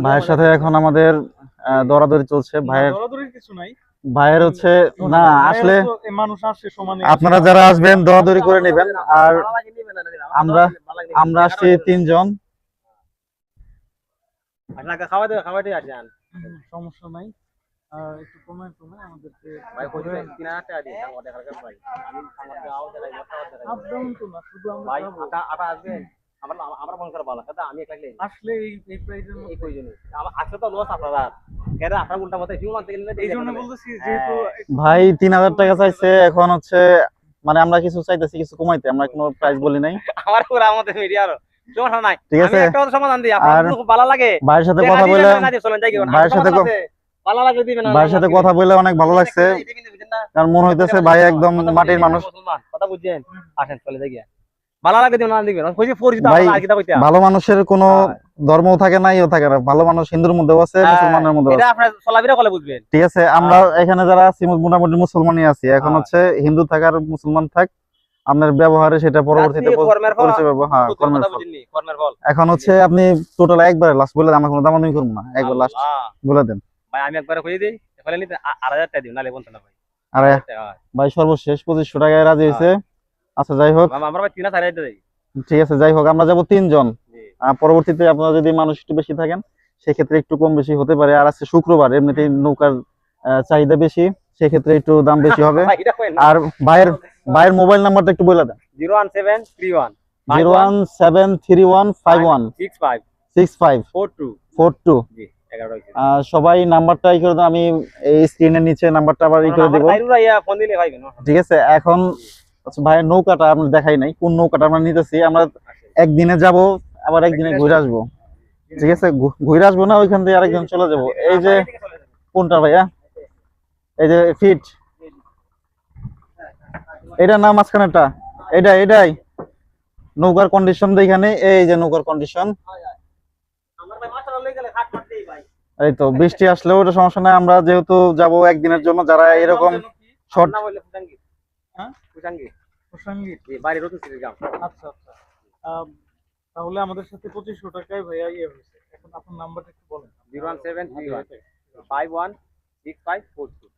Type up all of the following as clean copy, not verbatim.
ভাইয়ের সাথে এখন আমাদের দৌড়াদৌড়ি চলছে। ভাইয়ের হচ্ছে না আসলে আপনারা যারা আসবেন দৌড়াদৌড়ি করে নেবেন। আর আমরা আসছি 3 জন। সমস্যা নাই, একটু কমে আমাদেরকে ভাই 3000 টাকা চাইছে। এখন হচ্ছে মানে আমরা কিছু চাইতেছি, কিছু কমাইতে, আমরা কোনো প্রাইস বলি নাই। ঠিক আছে, ভাইয়ের সাথে কথা বলে ভাইয়ের সাথে কথা বলে অনেক ভালো লাগছে। কারণ মনে হইতেছে ভাই একদম মাটির মানুষ। ভালো মানুষের কোনো ধর্ম থাকে না, ইও থাকে না। ভালো মানুষ হিন্দুর মধ্যেও আছে, মুসলমানের মধ্যেও আছে। ঠিক আছে, আমরা এখানে যারা আছি মোটামুটি মুসলমানই আছি। এখন হচ্ছে হিন্দু থাকার মুসলমান থাক, আপনার ব্যবহারে সেটা পরবর্তীতে পরিচয় পাবো। হ্যাঁ, কর্মের ফল। এখন হচ্ছে আপনি টোটাল একবারে লাস্ট বলে দেন, আমরা কোনো দামাদামি করবো না, একবার লাস্ট বলে দেন। আমি একবার কই দেই, তাহলে নিতে 8000 টাকা দিও, নালে বলতে না ভাই। আরে ভাই সর্বশেষ 2500 টাকায় রাজি হয়েছে। আচ্ছা যাই হোক, আমরা ভাই 3000 টাকা দেই। ঠিক আছে, যাই হোক আমরা যাবো 3 জন। পরবর্তীতে আপনারা যদি মানুষ একটু বেশি থাকেন সেক্ষেত্রে একটু কম বেশি হতে পারে। আর আজকে শুক্রবার, এমনিতেই নৌকার চাহিদা বেশি, সেক্ষেত্রে একটু দাম বেশি হবে। আর ভাইয়ের মোবাইল নাম্বারটা একটু বলে দেন। 017315165656542। সবাই নাম্বারটা ই করে দেন, আমি এই স্ক্রিনের নিচে নাম্বারটা আবার ই করে দেব। ঠিক আছে, এখন ভাইয়ের নৌকাটা আমরা দেখাই নাই, কোন নৌকাটা আমরা নিতেছি। আমরা একদিনে যাব, আবার একদিনে ঘুরে আসবো। ঠিক আছে, ঘুরে আসবো না, ওইখান থেকে আরেকদিন চলে যাব। এই যে কোনটা ভাইয়া, এই যে ফিট, এটা না মাঝখানেরটা, এটাই নৌকার কন্ডিশন দেখানে। এই যে নৌকার কন্ডিশন, এই তো বৃষ্টি আসলেও ওটা সমস্যা নাই। আমরা যেহেতু যাব একদিনের জন্য, যারা এরকম শর্ট তাহলে আমাদের সাথে 2500 টাকায় ভাইয়া ইয়ে হয়েছে। এখন আপনার নাম্বারটা একটু বলেন। 01731516542।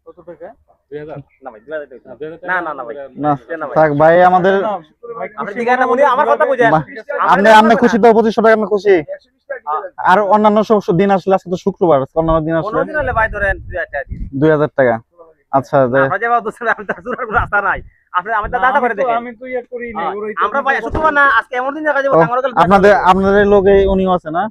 কত টাকা? 2000 না ভাই, 2000 না থাক ভাই, আমাদের আপনি খুশি তো? 2500 টাকা আপনি খুশি? আর অন্যান্য সব দিন আসলে, আজকে তো শুক্রবার, অন্যান্য দিন আসলে 2000 টাকা। আচ্ছা আপনাদের লোকে উনিও আছে না?